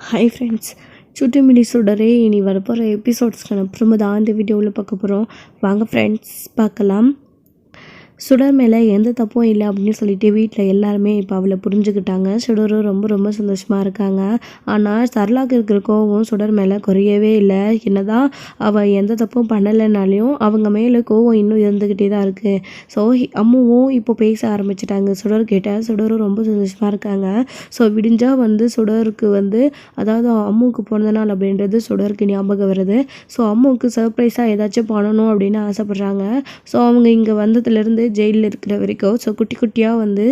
Hi friends, சுட்டி midi சுடரே இனி வரப்போகிற எபிசோட்ஸ்க்கான அப்புறமா தான் இந்த வீடியோவில் பார்க்க போகிறோம். வாங்க ஃப்ரெண்ட்ஸ் பார்க்கலாம். சுடர் மேலே எந்த தப்பும் இல்லை அப்படின்னு சொல்லிட்டு வீட்டில் எல்லாருமே இப்போ அவளை புரிஞ்சுக்கிட்டாங்க. சுடரும் ரொம்ப ரொம்ப சந்தோஷமாக இருக்காங்க. ஆனால் சரளாவுக்கு இருக்கிற கோவம் சுடர் மேலே குறையவே இல்லை. என்னதான் அவள் எந்த தப்பும் பண்ணலைனாலையும் அவங்க மேலே கோவம் இன்னும் இருந்துக்கிட்டே தான் இருக்குது. ஸோ அம்முவும் இப்போ பேச ஆரம்பிச்சிட்டாங்க சுடர்கிட்ட. சுடரும் ரொம்ப சந்தோஷமாக இருக்காங்க. ஸோ விடிஞ்சால் சுடருக்கு அதாவது அம்முவுக்கு பிறந்த நாள் அப்படின்றது சுடருக்கு ஞாபகம் வருது. ஸோ அம்முவுக்கு சர்ப்ரைஸாக ஏதாச்சும் பண்ணணும் அப்படின்னு ஆசைப்பட்றாங்க. ஸோ அவங்க இங்கே வந்ததுலேருந்து ஜெயிலில் இருக்கிற வரைக்கும் குட்டி குட்டியாக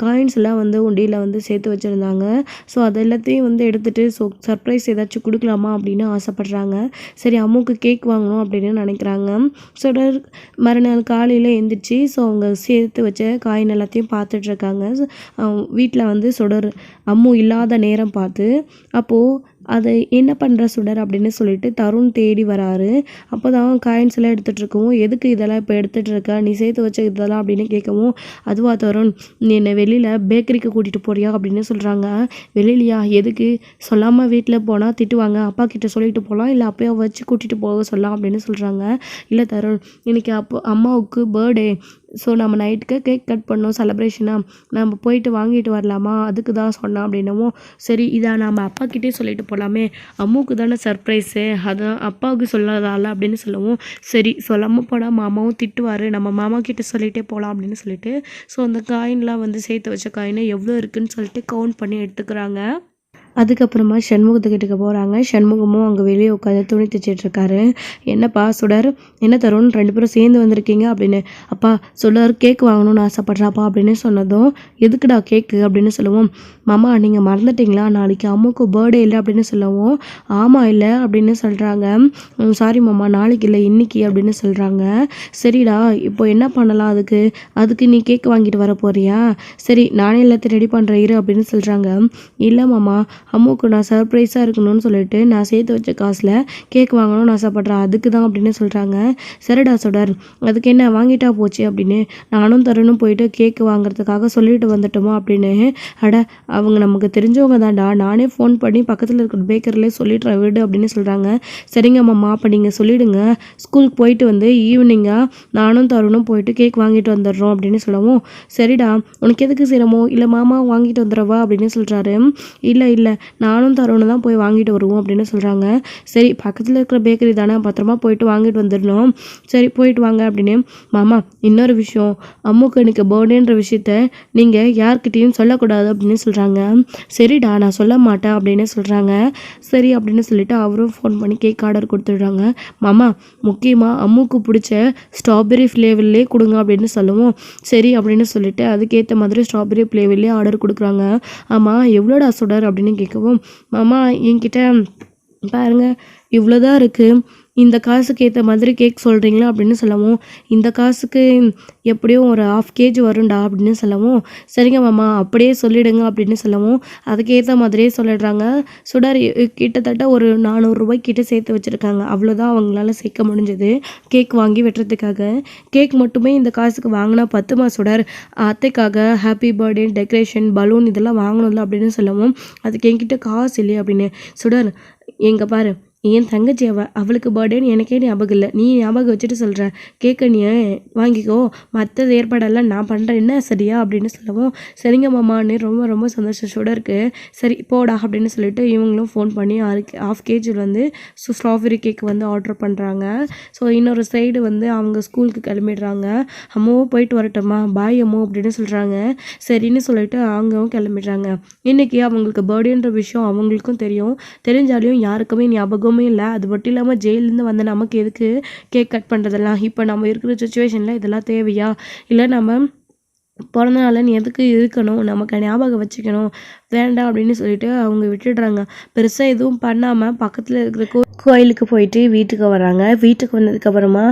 காயின்ஸ் எல்லாம் உண்டியில் சேர்த்து வச்சுருந்தாங்க. ஸோ அது எல்லாத்தையும் எடுத்துகிட்டு சர்ப்ரைஸ் ஏதாச்சும் கொடுக்கலாமா அப்படின்னு ஆசைப்பட்றாங்க. சரி அம்முக்கு கேக் வாங்கணும் அப்படின்னு நினைக்கிறாங்க. சுடர் மறுநாள் காலையில் எழுந்திரிச்சு அவங்க சேர்த்து வச்ச காயின் எல்லாத்தையும் பார்த்துட்ருக்காங்க. வீட்டில் சுடர் அம்மு இல்லாத நேரம் பார்த்து அப்போது அதை என்ன பண்ணுற சுடர் அப்படின்னு சொல்லிட்டு தருண் தேடி வராரு. அப்போ தான் காயின்ஸ் எல்லாம் எடுத்துகிட்டு இருக்கவும், எதுக்கு இதெல்லாம் இப்போ எடுத்துகிட்டு இருக்க, நீ சேர்த்து வச்ச இதெல்லாம் அப்படின்னு கேட்கவும், அதுவா தருண், நீ என்னை வெளியில் பேக்கரிக்கு கூட்டிகிட்டு போறியா அப்படின்னு சொல்கிறாங்க. வெளியிலையா, எதுக்கு, சொல்லாமல் வீட்டில் போனால் திட்டுவாங்க, அப்பா கிட்ட சொல்லிட்டு போகலாம், இல்லை அப்போயே வச்சு கூட்டிகிட்டு போக சொல்லலாம் அப்படின்னு சொல்கிறாங்க. இல்லை தருண், இன்னைக்கு அம்மாவுக்கு பர்த்டே, ஸோ நம்ம நைட்டுக்கு கேக் கட் பண்ணோம், செலப்ரேஷனாக நம்ம போயிட்டு வாங்கிட்டு வரலாமா, அதுக்கு தான் சொன்னேன் அப்படின்னவும், சரி இதை நம்ம அப்பாக்கிட்டே சொல்லிட்டு போகலாமே, அம்முக்கு தானே சர்ப்ரைஸு, அதான் அப்பாவுக்கு சொல்லாதால அப்படின்னு சொல்லவும், சரி சொல்லாமல் போனால் மாமாவும் திட்டுவார், நம்ம மாமா கிட்டே சொல்லிகிட்டே போகலாம் அப்படின்னு சொல்லிட்டு ஸோ அந்த காயின்லாம் சேர்த்து வச்ச காயினை எவ்வளோ இருக்குதுன்னு சொல்லிட்டு கவுண்ட் பண்ணி எடுத்துக்கிறாங்க. அதுக்கப்புறமா சண்முகத்துக்கிட்ட போகிறாங்க. சண்முகமும் அங்கே வெளியே உட்காந்து துணி தைச்சிட்ருக்காரு. என்னப்பா சுடர், என்ன தருண், 2 பேரும் சேர்ந்து வந்திருக்கீங்க அப்படின்னு. அப்பா சுடர் கேக் வாங்கணும்னு ஆசைப்பட்றாப்பா அப்படின்னு சொன்னதும், எதுக்குடா கேக்கு அப்படின்னு சொல்லுவோம். மாமா நீங்கள் மறந்துட்டிங்களா, நாளைக்கு அம்முக்கு பர்த்டே இல்லை அப்படின்னு சொல்லவும், ஆமாம் இல்லை அப்படின்னு சொல்கிறாங்க. சாரி மாமா, நாளைக்கு இல்லை இன்னைக்கு அப்படின்னு சொல்கிறாங்க. சரிடா இப்போ என்ன பண்ணலாம், அதுக்கு நீ கேக் வாங்கிட்டு வர போறியா, சரி நானே எல்லாத்தையும் ரெடி பண்ணுறேன் இரு அப்படின்னு சொல்கிறாங்க. இல்லை மாமா, அம்முக்கு நான் சர்ப்ரைஸாக இருக்கணும்னு சொல்லிட்டு நான் சேர்த்து வச்ச காசில் கேக் வாங்கணும்னு ஆசைப்பட்றேன், அதுக்கு தான் அப்படின்னு சொல்கிறாங்க. சரிடா சுடர், அதுக்கு என்ன வாங்கிட்டா போச்சு அப்படின்னு நானும் தருணும் போயிட்டு கேக்கு வாங்குறதுக்காக சொல்லிட்டு வந்துட்டோமா அப்படின்னு. அட அவங்க நமக்கு தெரிஞ்சவங்க தான்டா, நானே ஃபோன் பண்ணி பக்கத்தில் இருக்கிற பேக்கரிலே சொல்லிடுறேன் விடு அப்படின்னு சொல்கிறாங்க. சரிங்க மாமா, அப்போ நீங்கள் சொல்லிவிடுங்க, ஸ்கூலுக்கு போயிட்டு ஈவினிங்காக நானும் தருணும் போயிட்டு கேக் வாங்கிட்டு வந்துடுறோம் அப்படின்னு சொல்லவும், சரிடா உனக்கு எதுக்கு சிரமம், இல்லை மாமா வாங்கிட்டு வந்துடுறவா அப்படின்னு சொல்கிறாரு. இல்லை நானும் தருணும் தான் போய் வாங்கிட்டு வருவோம் அப்படின்னு சொல்கிறாங்க. சரி பக்கத்தில் இருக்கிற பேக்கரி தானே, பத்திரமா போயிட்டு வாங்கிட்டு வந்துடணும், சரி போயிட்டு வாங்க அப்படின்னு. மாமா இன்னொரு விஷயம், அம்முக்கு எனக்கு பர்த்டேன்ற விஷயத்த நீங்கள் யார்கிட்டையும் சொல்லக்கூடாது அப்படின்னு சொல்கிறாங்க. சரிடா நான் சொல்ல மாட்டேன் அப்படின்னு சொல்கிறாங்க. சரி அப்படின்னு சொல்லிட்டு அவரும் ஃபோன் பண்ணி கேக் ஆர்டர் கொடுத்துடுறாங்க. மாமா முக்கியமாக அம்முக்கு பிடிச்ச ஸ்ட்ராபெரி ஃப்ளேவர்லேயே கொடுங்க அப்படின்னு சொல்லுவோம். சரி அப்படின்னு சொல்லிட்டு அதுக்கேற்ற மாதிரி ஸ்ட்ராபெரி ஃப்ளேவர்லேயே ஆர்டர் கொடுக்குறாங்க. ஆமாம் எவ்வளோடா சுடர் அப்படின்னு கேட்கவும், மாமா என்கிட்ட பாருங்கள் இவ்வளோதான் இருக்குது, இந்த காசுக்கு ஏற்ற மாதிரி கேக் சொல்கிறீங்களா அப்படின்னு சொல்லவும், இந்த காசுக்கு எப்படியும் ஒரு 1/2 kg வரும்டா அப்படின்னு சொல்லவும், சரிங்க மாமா அப்படியே சொல்லிவிடுங்க அப்படின்னு சொல்லவும், அதுக்கேற்ற மாதிரியே சொல்லிடுறாங்க. சுடர் கிட்டத்தட்ட ஒரு 400 ரூபாய் கிட்ட சேர்த்து வச்சுருக்காங்க. அவ்வளோதான் அவங்களால சேர்க்க முடிஞ்சது கேக் வாங்கி வெட்டுறதுக்காக. கேக் மட்டுமே இந்த காசுக்கு வாங்கினா பத்துமா சுடர், அத்தைக்காக ஹாப்பி பர்த்டே டெக்கரேஷன் பலூன் இதெல்லாம் வாங்கணும்ல அப்படின்னு சொல்லவும், அதுக்கு என்கிட்ட காசு இல்லையே அப்படின்னு. சுடர் எங்கே பாரு, என் தங்கச்சி அவளுக்கு பர்த்டேன்னு எனக்கே ஞாபகம் இல்லை, நீ ஞாபகம் வச்சுட்டு சொல்கிற, கேட்க நீ வாங்கிக்கோ, மற்றது ஏற்பாடெல்லாம் நான் பண்ணுறேன் என்ன சரியா அப்படின்னு சொல்லவும், சரிங்க மாமான்னு ரொம்ப ரொம்ப சந்தோஷம் சுடருக்கு. சரி போடா அப்படின்னு சொல்லிட்டு இவங்களும் ஃபோன் பண்ணி 1/2 kg ஸ்ட்ராபெரி கேக் ஆர்டர் பண்ணுறாங்க. ஸோ இன்னொரு சைடு அவங்க ஸ்கூலுக்கு கிளம்பிடுறாங்க. அம்மாவும் போயிட்டு வரட்டுமா, பாய் அம்மோ அப்படின்னு சொல்கிறாங்க. சரின்னு சொல்லிட்டு அவங்களும் கிளம்பிடுறாங்க. இன்றைக்கி அவங்களுக்கு பர்த்டேன்ற விஷயம் அவங்களுக்கும் தெரிஞ்சாலையும் யாருக்குமே ஞாபகம் இல்லை. அது மட்டும் இல்லாமல் ஜெயிலேருந்து வந்த நமக்கு எதுக்கு கேக் கட் பண்ணுறதெல்லாம், இப்போ நம்ம இருக்கிற சுச்சுவேஷனில் இதெல்லாம் தேவையா, இல்லை நம்ம பிறந்த நாள்னு எதுக்கு இருக்கணும், நமக்கு ஞாபகம் வச்சுக்கணும், வேண்டாம் அப்படின்னு சொல்லிட்டு அவங்க விட்டுடுறாங்க. பெருசாக எதுவும் பண்ணாமல் பக்கத்தில் இருக்கிற கோயிலுக்கு போயிட்டு வீட்டுக்கு வராங்க. வீட்டுக்கு வந்ததுக்கப்புறமா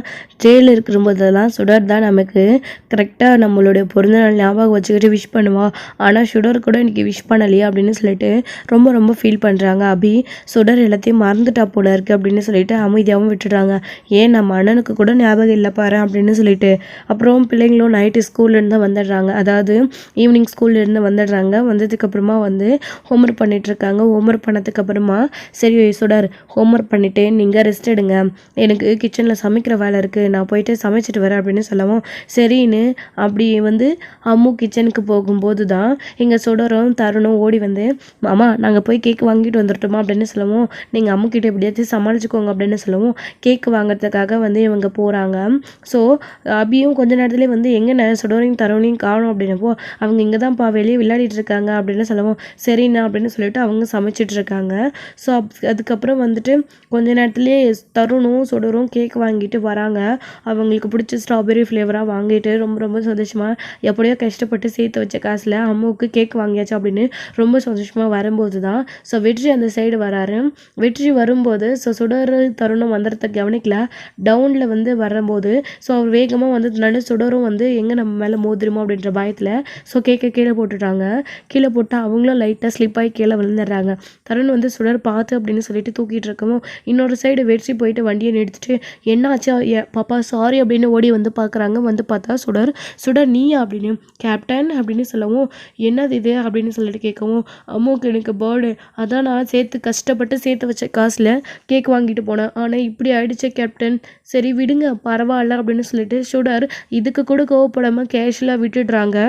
ஜெயிலில் இருக்கிறபோதெல்லாம் சுடர் தான் நமக்கு கரெக்டாக நம்மளுடைய பிறந்தநாள் ஞாபகம் வச்சுக்கிட்டு விஷ் பண்ணுவா. ஆனால் சுடர் கூட இன்றைக்கி விஷ் பண்ணலையே அப்படின்னு சொல்லிட்டு ரொம்ப ரொம்ப ஃபீல் பண்ணுறாங்க. அபி சுடர் எல்லாத்தையும் மறந்துட்டா போல இருக்குது அப்படின்னு சொல்லிட்டு அமைதியாகவும் விட்டுடுறாங்க. ஏன் நம்ம அண்ணனுக்கு கூட ஞாபகம் இல்லை பாரு அப்படின்னு சொல்லிட்டு. அப்புறம் பிள்ளைங்களும் நைட்டு ஸ்கூல்லேருந்து தான் வந்துடுறாங்க, அதாவது ஈவினிங் ஸ்கூல்லேருந்து வந்துடுறாங்க. வந்ததுக்கப்புறமா வந்து ஹோம்ஒர்க் பண்ணிகிட்ருக்காங்க. ஹோம்ஒர்க் பண்ணதுக்கப்புறமா சரி சுடர் ஹோம்ஒர்க் பண்ணிவிட்டு நீங்கள் ரெஸ்ட் எடுங்க, எனக்கு கிச்சனில் சமைக்கிற வேலை இருக்குது, நான் போயிட்டு சமைச்சிட்டு வரேன் அப்படின்னு சொல்லவும் சரின்னு அப்படி வந்து அம்மு கிச்சனுக்கு போகும்போது தான் எங்கள் சுடரும் தருணும் ஓடி வந்து மாமா நாங்கள் போய் கேக் வாங்கிட்டு வந்துட்டோமா அப்படின்னு சொல்லவும் நீங்கள் அம்முக்கிட்ட எப்படியாச்சும் சமாளிச்சுக்கோங்க அப்படின்னு சொல்லவும் கேக் வாங்குறதுக்காக வந்து இவங்க போகிறாங்க. ஸோ அபியும் கொஞ்ச நேரத்துலேயே வந்து எங்கே சுடரையும் தருணையும் காணும் அப்படின்னப்போ அவங்க இங்கே தான்ப்பா வெளியே விளையாடிட்டு இருக்காங்க அப்படின்னு சொல்லவும் சரிண்ணா அப்படின்னு சொல்லிட்டு அவங்க சமைச்சிட்டு இருக்காங்க. ஸோ அதுக்கப்புறம் வந்துட்டு கொஞ்ச நேரத்துலேயே தருணும் சுடரும் கேக் வாங்கிட்டு வராங்க. அவங்களுக்கு பிடிச்ச ஸ்ட்ராபெரி ஃப்ளேவராக வாங்கிட்டு ரொம்ப ரொம்ப சந்தோஷமாக எப்படியோ கஷ்டப்பட்டு சேர்த்து வச்ச காசில் அம்முவுக்கு கேக் வாங்கியாச்சு அப்படின்னு ரொம்ப சந்தோஷமாக வரும்போது தான் ஸோ வெற்றி அந்த சைடு வராரு. வெற்றி வரும்போது ஸோ சுடர் தருணம் வந்துடுறத கவனிக்கல, டவுனில் வந்து வரும்போது ஸோ அவர் வேகமாக வந்து நடு சுடரும் வந்து எங்கே நம்ம மேலே மோதிருமோ அப்படின்ற பயத்தில் ஸோ கேக்கை கீழே போட்டுட்டாங்க. கீழே போட்டு அவங்களும் லைட்டாக ஸ்லிப்பாகி கீழே விழுந்துடுறாங்க. தருண் வந்து சுடர் பார்த்து அப்படின்னு சொல்லிட்டு தூக்கிட்டு இருக்கவும் இன்னொரு சைடு வெற்றி போயிட்டு வண்டியை நிறுத்திட்டு என்னாச்சு பாப்பா சாரி அப்படின்னு ஓடி வந்து பார்க்குறாங்க. வந்து பார்த்தா சுடர் நீயா அப்படின்னு கேப்டன் அப்படின்னு சொல்லவும் என்னது இது அப்படின்னு சொல்லிட்டு கேட்கவும் அம்முக்கு எனக்கு பேர்டு அதான் நான் கஷ்டப்பட்டு சேர்த்து வச்ச காசில் கேக் வாங்கிட்டு போனேன், ஆனால் இப்படி ஆயிடுச்சு கேப்டன், சரி விடுங்க பரவாயில்ல அப்படின்னு சொல்லிட்டு சுடர் இதுக்கு கூட கோவப்படாமல் கேஷுவலாக விட்டுடுறாங்க.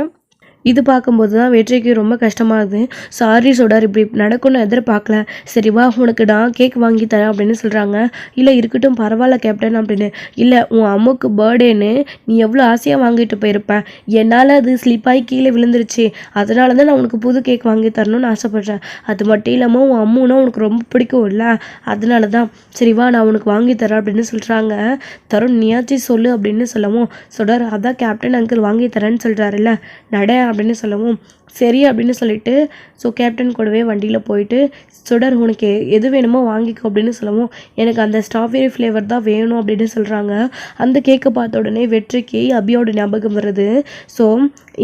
இது பார்க்கும்போது தான் வெற்றிக்கு ரொம்ப கஷ்டமாக இருக்குது. சாரி சுடர் இப்படி நடக்கும்னு எதிர்பார்க்கல, சரி வா உனக்கு நான் கேக் வாங்கி தரேன் அப்படின்னு சொல்கிறாங்க. இல்லை இருக்கட்டும் பரவாயில்ல கேப்டன் அப்படின்னு. இல்லை உன் அம்முக்கு பர்த்டேன்னு நீ எவ்வளோ ஆசையாக வாங்கிட்டு போயிருப்பேன், என்னால் அது ஸ்லிப்பாகி கீழே விழுந்துருச்சு, அதனால தான் நான் உனக்கு புது கேக் வாங்கி தரணும்னு ஆசைப்பட்றேன். அது மட்டும் இல்லாமல் உன் அம்முன்னா உனக்கு ரொம்ப பிடிக்கும் இல்லை, அதனால தான் சரி வா நான் உனக்கு வாங்கி தரேன் அப்படின்னு சொல்கிறாங்க. தருண் நீயாச்சு சொல்லு அப்படின்னு சொல்லவும் சுடர் அதான் கேப்டன் அங்கிள் வாங்கி தரேன்னு சொல்கிறாருல்ல நட அப்படின்னு சொல்லவும் சரி அப்படின்னு சொல்லிட்டு ஸோ கேப்டன் கூடவே வண்டியில் போயிட்டு சுடர் உனக்கு எது வேணுமோ வாங்கிக்கோ அப்படின்னு சொல்லவும் எனக்கு அந்த ஸ்ட்ராபெரி ஃப்ளேவர் தான் வேணும் அப்படின்னு சொல்கிறாங்க. அந்த கேக்கை பார்த்த உடனே வெற்றிக்கு அபியோட ஞாபகம் வருது. ஸோ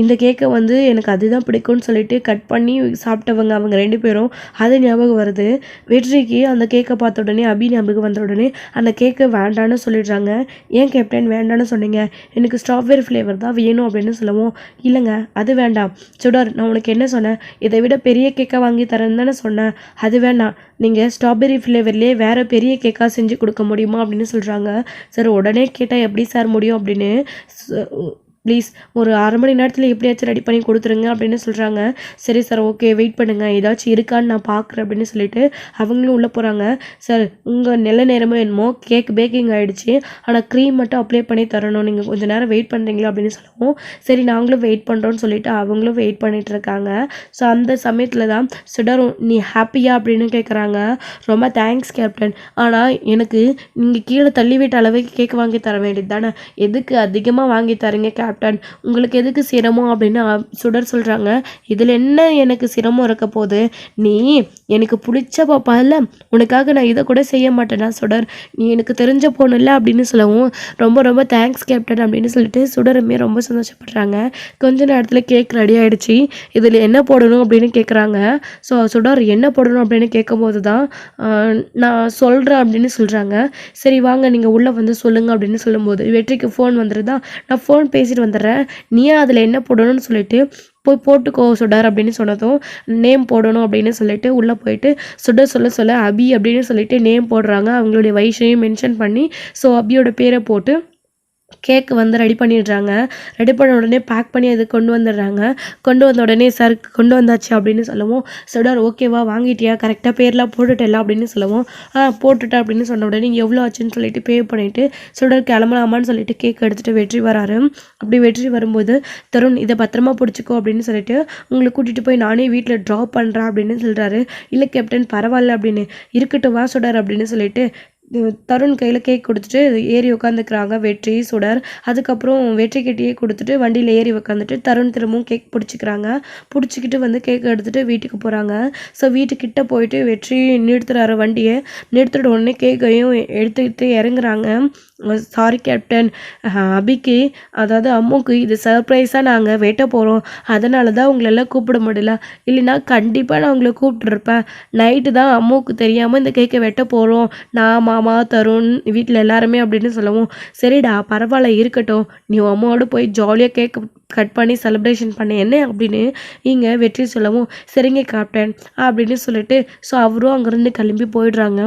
இந்த கேக்கை வந்து எனக்கு அதுதான் பிடிக்கும்னு சொல்லிட்டு கட் பண்ணி சாப்பிட்டவங்க அவங்க 2 பேரும், அது ஞாபகம் வருது. வெற்றிக்கு அந்த கேக்கை பார்த்த உடனே அபி ஞாபகம் வந்த உடனே அந்த கேக்கை வேண்டான்னு சொல்லிடுறாங்க. ஏன் கேப்டன் வேண்டான்னு சொன்னீங்க, எனக்கு ஸ்ட்ராபெரி ஃப்ளேவர் தான் வேணும் அப்படின்னு சொல்லவும் இல்லைங்க அது வேண்டாம் சுடர் நான் உனக்கு என்ன சொன்னேன், இதை விட பெரிய கேக்காக வாங்கி தரேன்னு தானே சொன்னேன், அது வேண்டாம், நீங்கள் ஸ்ட்ராபெரி ஃப்ளேவர்லேயே வேறு பெரிய கேக்காக செஞ்சு கொடுக்க முடியுமா அப்படின்னு சொல்கிறாங்க. சார் உடனே கேட்டால் எப்படி சார் முடியும் அப்படின்னு ப்ளீஸ் ஒரு 1/2 மணி நேரத்தில் எப்படியாச்சும் ரெடி பண்ணி கொடுத்துருங்க அப்படின்னு சொல்கிறாங்க. சரி சார் ஓகே வெயிட் பண்ணுங்கள் ஏதாச்சும் இருக்கான்னு நான் பார்க்குறேன் அப்படின்னு சொல்லிட்டு அவங்களும் உள்ளே போகிறாங்க. சார் உங்கள் நல்ல நேரமோ என்னமோ கேக் பேக்கிங் ஆகிடுச்சு, ஆனால் க்ரீம் மட்டும் அப்ளை பண்ணி தரணும், நீங்கள் கொஞ்சம் நேரம் வெயிட் பண்ணுறீங்களா அப்படின்னு சொல்லவும் சரி நாங்களும் வெயிட் பண்ணுறோன்னு சொல்லிட்டு அவங்களும் வெயிட் பண்ணிகிட்டு இருக்காங்க. ஸோ அந்த சமயத்தில் தான் சுடர் நீ ஹாப்பியா அப்படின்னு கேட்குறாங்க. ரொம்ப தேங்க்ஸ் கேப்டன், ஆனால் எனக்கு நீங்கள் கீழே தள்ளி விட்ட அளவுக்கு கேக் வாங்கி தர வேண்டியது தானே, எதுக்கு அதிகமாக வாங்கி தரீங்க கேப்டன், உங்களுக்கு எதுக்கு சிரமம் அப்படின்னு சுடர் சொல்கிறாங்க. இதில் என்ன எனக்கு சிரமம் இருக்க போது, நீ எனக்கு பிடிச்ச பாப்பா இல்லை, உனக்காக நான் இதை கூட செய்ய மாட்டேனா சுடர், நீ எனக்கு தெரிஞ்ச பொண்ணு இல்லை அப்படின்னு சொல்லவும் ரொம்ப ரொம்ப தேங்க்ஸ் கேப்டன் அப்படின்னு சொல்லிட்டு சுடருமே ரொம்ப சந்தோஷப்படுறாங்க. கொஞ்ச நேரத்தில் கேக் ரெடி ஆகிடுச்சு, இதில் என்ன போடணும் அப்படின்னு கேட்குறாங்க. ஸோ சுடர் என்ன போடணும் அப்படின்னு கேட்கும்போது தான் நான் சொல்கிறேன் அப்படின்னு சொல்கிறாங்க. சரி வாங்க நீங்கள் உள்ளே வந்து சொல்லுங்கள் அப்படின்னு சொல்லும்போது வெற்றிக்கு ஃபோன் வந்துடுதா, நான் ஃபோன் பேசிட்டு வந்துடுறேன், நீயே அதில் என்ன போடணும்னு சொல்லிட்டு போய் போட்டுக்கோ சுடர் அப்படின்னு சொன்னதும் நேம் போடணும் அப்படின்னு சொல்லிட்டு உள்ளே போயிட்டு சுடர் சொல்ல அபி அப்படின்னு சொல்லிட்டு நேம் போடுறாங்க. அவங்களுடைய வயசையும் மென்ஷன் பண்ணி ஸோ அபியோட பேரை போட்டு கேக் வந்து ரெடி பண்ணிடுறாங்க. ரெடி பண்ண உடனே பேக் பண்ணி அது கொண்டு வந்துடுறாங்க. கொண்டு வந்த உடனே சார் கொண்டு வந்தாச்சு அப்படின்னு சொல்லவும் சுடர் ஓகேவா வாங்கிட்டியா கரெக்டாக பேர்லாம் போட்டுட்டல அப்படின்னு சொல்லவும் போட்டுட்டேன் அப்படின்னு சொன்ன உடனே எவ்வளோ ஆச்சுன்னு சொல்லிட்டு பே பண்ணிவிட்டு சுடர் கிளம்பலாமான்னு சொல்லிட்டு கேக் எடுத்துகிட்டு வெற்றி வராரு. அப்படி வெற்றி வரும்போது தருண் இதை பத்திரமா பிடிச்சிக்கோ அப்படின்னு சொல்லிட்டு உங்களை கூட்டிகிட்டு போய் நானே வீட்டில் ட்ராப் பண்ணுறேன் அப்படின்னு சொல்கிறாரு. இல்லை கேப்டன் பரவாயில்ல அப்படின்னு, இருக்கட்டும் வா சுடர் அப்படின்னு சொல்லிட்டு தருண் கையில் கேக் கொடுத்துட்டு ஏறி உட்காந்துக்கிறாங்க வெற்றி சுடர். அதுக்கப்புறம் வெற்றி கிட்டேயே கொடுத்துட்டு வண்டியில் ஏறி உட்காந்துட்டு தருண் திரும்பவும் கேக் பிடிச்சிக்கிட்டு வந்து கேக் எடுத்துகிட்டு வீட்டுக்கு போகிறாங்க. ஸோ வீட்டுக்கிட்ட போயிட்டு வெற்றி நிறுத்துறாரு வண்டியை. நிறுத்திட்ட உடனே கேக்கையும் எடுத்துக்கிட்டு இறங்குறாங்க. சாரி கேப்டன், அபிக்கு அதாவது அம்முக்கு இது சர்ப்ரைஸாக நாங்கள் வெட்ட போகிறோம், அதனால தான் உங்களெல்லாம் கூப்பிட முடியல, இல்லைன்னா கண்டிப்பாக நான் உங்களை கூப்பிட்ருப்பேன். நைட்டு தான் அம்முக்கு தெரியாமல் இந்த கேக்கை வெட்ட போகிறோம், நான் மாமா, தருண், வீட்டில் எல்லாருமே அப்படின்னு சொல்லவும், சரிடா பரவாயில்ல இருக்கட்டும், நீ உன் அம்மாவோட போய் ஜாலியாக கேக் கட் பண்ணி செலிப்ரேஷன் பண்ண என்ன அப்படின்னு இங்கே வெற்றி சொல்லவும், சரிங்க கேப்டன் அப்படின்னு சொல்லிட்டு ஸோ அவரும் அங்கேருந்து கிளம்பி போயிடுறாங்க.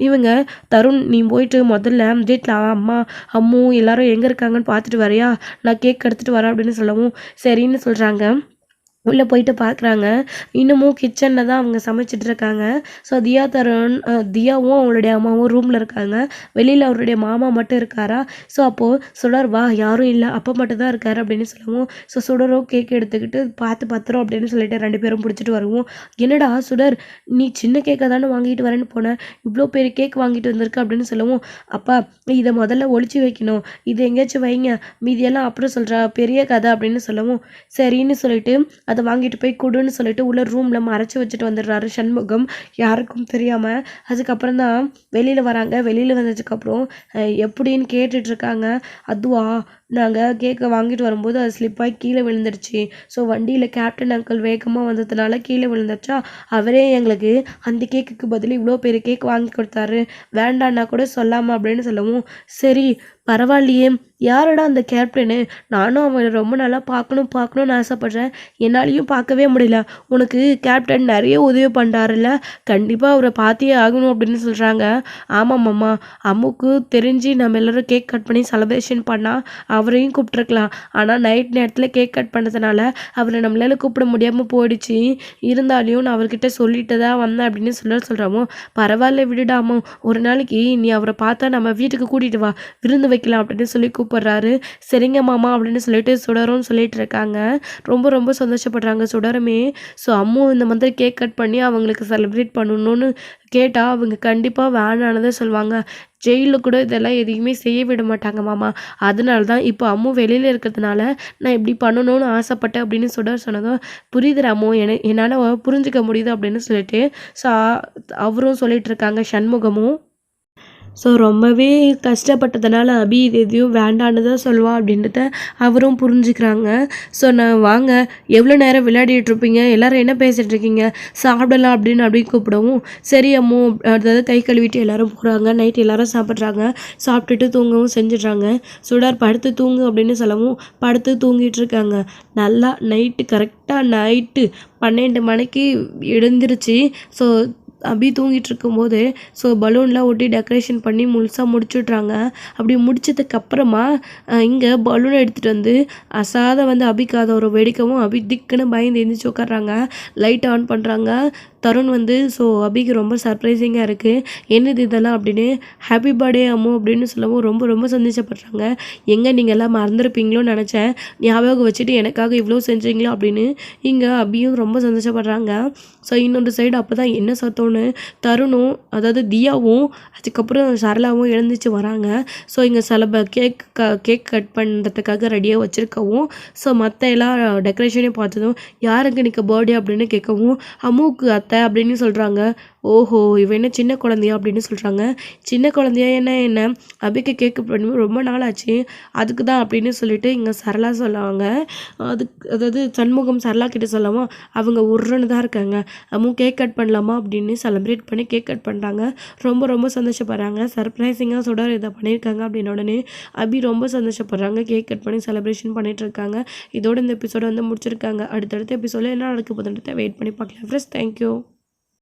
இவங்க தருண், நீ போயிட்டு முதல்ல வீட்டில் அம்மா அம்மு எல்லாரும் எங்கே இருக்காங்கன்னு பார்த்துட்டு வரையா, நான் கேக் எடுத்துகிட்டு வரேன் அப்படின்னு சொல்லவும் சரின்னு சொல்கிறாங்க. உள்ளே போயிட்டு பார்க்குறாங்க, இன்னமும் கிச்சனில் தான் அவங்க சமைச்சிட்டு இருக்காங்க. ஸோ தியாவும் அவளுடைய அம்மாவும் ரூமில் இருக்காங்க. வெளியில் அவருடைய மாமா மட்டும் இருக்காரா. ஸோ அப்போது சுடர், வா யாரும் இல்லை, அப்பா மட்டும் தான் இருக்காரு அப்படின்னு சொல்லவும், ஸோ சுடரும் கேக் எடுத்துக்கிட்டு பார்த்து பத்திரம் அப்படின்னு சொல்லிட்டு 2 பேரும் பிடிச்சிட்டு வருவோம். என்னடா சுடர், நீ சின்ன கேக்கை தானே வாங்கிட்டு வரேன்னு போனேன், இவ்வளோ பெரிய கேக் வாங்கிட்டு வந்திருக்கு அப்படின்னு சொல்லவும், அப்பா இதை முதல்ல ஒளிச்சு வைக்கணும், இது எங்கேயாச்சும் வைங்க, மீதியெல்லாம் அப்புறம் சொல்கிறா, பெரிய கதை அப்படின்னு சொல்லவும் சரின்னு சொல்லிட்டு அதை வாங்கிட்டு போய் கொடுன்னு சொல்லிட்டு உள்ள ரூமில் மறைச்சி வச்சுட்டு வந்துடுறாரு சண்முகம், யாருக்கும் தெரியாமல். அதுக்கப்புறம் தான் வெளியில் வராங்க. வெளியில் வந்ததுக்கப்புறம் எப்படின்னு கேட்டுட்ருக்காங்க. அதுவா, நாங்கள் கேக்கை வாங்கிட்டு வரும்போது அது ஸ்லிப்பாகி கீழே விழுந்துருச்சு. ஸோ வண்டியில் கேப்டன் அங்கிள் வேகமாக வந்ததுனால கீழே விழுந்துருச்சா, அவரே எங்களுக்கு அந்த கேக்குக்கு பதில் இவ்வளோ பெரிய கேக் வாங்கி கொடுத்தாரு, வேண்டான்னா கூட சொல்லாமல் அப்படின்னு சொல்லவும், சரி பரவாயில்லையே, யாரடா அந்த கேப்டனு, நானும் அவனை ரொம்ப நாளாக பார்க்கணும்னு ஆசைப்பட்றேன், என்னாலையும் பார்க்கவே முடியல, உனக்கு கேப்டன் நிறைய உதவி பண்ணுறாருல்ல, கண்டிப்பாக அவரை பார்த்தே ஆகணும் அப்படின்னு சொல்கிறாங்க. ஆமாம்மாம்மா, அம்முக்கு தெரிஞ்சு நம்ம எல்லோரும் கேக் கட் பண்ணி செலிப்ரேஷன் பண்ணால் அவரையும் கூப்பிட்ருக்கலாம், ஆனால் நைட் நேரத்தில் கேக் கட் பண்ணதுனால அவரை நம்மளால கூப்பிட முடியாமல் போயிடுச்சு, இருந்தாலையும் நான் அவர்கிட்ட சொல்லிட்டு தான் வந்தேன் அப்படின்னு சொல்கிறோமோ, பரவாயில்ல விடுடாமோ, ஒரு நாளைக்கு நீ அவரை பார்த்தா நம்ம வீட்டுக்கு கூட்டிகிட்டு வா, விருந்து வைக்கலாம் அப்படின்னு சொல்லி கூப்பிட்றாரு. சரிங்க மாமா அப்படின்னு சொல்லிட்டு சுடரும் சொல்லிட்டு இருக்காங்க. ரொம்ப ரொம்ப சந்தோஷப்படுறாங்க சுடருமே. ஸோ அம்மு இந்த மாதிரி கேக் கட் பண்ணி அவங்களுக்கு செலிப்ரேட் பண்ணணும்னு கேட்டால் அவங்க கண்டிப்பாக வேணானதை சொல்லுவாங்க. ஜெயிலில் கூட இதெல்லாம் எதையுமே செய்ய விட மாட்டாங்க மாமா, அதனால தான் இப்போ அம்மு வெளியில் இருக்கிறதுனால நான் இப்படி பண்ணணும்னு ஆசைப்பட்டேன் அப்படின்னு சொன்னதும், புரியுது அம்மு, என்னால் புரிஞ்சுக்க முடியுது அப்படின்னு சொல்லிட்டு ஸோ அவரும் சொல்லிட்டு இருக்காங்க சண்முகமும். ஸோ ரொம்பவே கஷ்டப்பட்டதுனால அபி இது எதையும் வேண்டான்னு தான் சொல்லுவான் அப்படின்றத அவரும் புரிஞ்சுக்கிறாங்க. ஸோ நான் வாங்க, எவ்வளோ நேரம் விளையாடிட்டுருப்பீங்க, எல்லோரும் என்ன பேசிகிட்ருக்கீங்க, சாப்பிடலாம் அப்படின்னு கூப்பிடவும், சரி அம்மு, அதாவது கை கழுவிட்டு எல்லோரும் போகிறாங்க. நைட்டு எல்லோரும் சாப்பிட்றாங்க. சாப்பிட்டுட்டு தூங்கவும் செஞ்சிடுறாங்க. சுடர் படுத்து தூங்கு அப்படின்னு சொல்லவும் படுத்து தூங்கிட்டு இருக்காங்க. நல்லா நைட்டு 12 மணிக்கு எழுந்திருச்சு. ஸோ அபி தூங்கிட்டு இருக்கும்போது ஸோ பலூன்லாம் ஒட்டி டெக்கரேஷன் பண்ணி முழுசாக முடிச்சுட்றாங்க. அப்படி முடிச்சதுக்கப்புறமா இங்கே பலூனை எடுத்துகிட்டு வந்து அசாத வந்து அபிக்கு அதை ஒரு வெடிக்கவும் அபி திக்குன்னு பயந்து எழுந்திரிச்சு உட்காடுறாங்க. லைட் ஆன் பண்ணுறாங்க. தருண் வந்து ஸோ அபிக்கு ரொம்ப சர்ப்ரைசிங்காக இருக்குது. என்னது இதெல்லாம் அப்படின்னு, ஹாப்பி பர்த்டே அம்மு அப்படின்னு சொல்லவும் ரொம்ப ரொம்ப சந்தோஷப்படுறாங்க. எங்கே நீங்கள் எல்லாம் மறந்துருப்பீங்களோன்னு நினச்சேன், ஞாபகம் வச்சுட்டு எனக்காக இவ்வளோ செஞ்சீங்களோ அப்படின்னு இங்கே அபியும் ரொம்ப சந்தோஷப்படுறாங்க. ஸோ இன்னொரு சைடு அப்போ தான் என்ன சத்தோன்னு தருணும், அதாவது தியாவும் அதுக்கப்புறம் சரளாவும் எழுந்திரிச்சு வராங்க. ஸோ இங்கே கேக் கட் பண்ணுறதுக்காக ரெடியாக வச்சுருக்கவும் ஸோ மற்ற எல்லா டெக்கரேஷனையும் பார்த்ததும் யாருக்கு இன்றைக்கி பர்த்டே அப்படின்னு கேட்கவும் அம்முவுக்கு அத்தை அப்படின்னு சொல்கிறாங்க. ஓஹோ, இவன் என்ன சின்ன குழந்தையா அப்படின்னு சொல்கிறாங்க. சின்ன குழந்தையா என்ன அபிக்கு கேக்கு பண்ணி ரொம்ப நாள் ஆச்சு, அதுக்கு தான் அப்படின்னு சொல்லிட்டு இங்கே சரளா சொல்லுவாங்க. அதாவது சண்முகம் சரளா கிட்ட சொல்லவும் அவங்க உருன்னு தான் இருக்காங்க. அம்மு கேக் கட் பண்ணலாமா அப்படின்னு செலிப்ரேட் பண்ணி கேக் கட் பண்ணுறாங்க. ரொம்ப ரொம்ப சந்தோஷப்படுறாங்க. சர்ப்ரைசிங்காக சுடர் இதை பண்ணியிருக்காங்க அப்படின்னு உடனே அபி ரொம்ப சந்தோஷப்படுறாங்க. கேக் கட் பண்ணி செலிப்ரேஷன் பண்ணிட்டு இருக்காங்க. இதோட இந்த எபிசோட வந்து முடிச்சிருக்காங்க. அடுத்தடுத்த எபிசோட என்ன நடக்க போதுன்றதை வெயிட் பண்ணி பார்க்கலாம் ஃப்ரெண்ட்ஸ். தேங்க்யூ.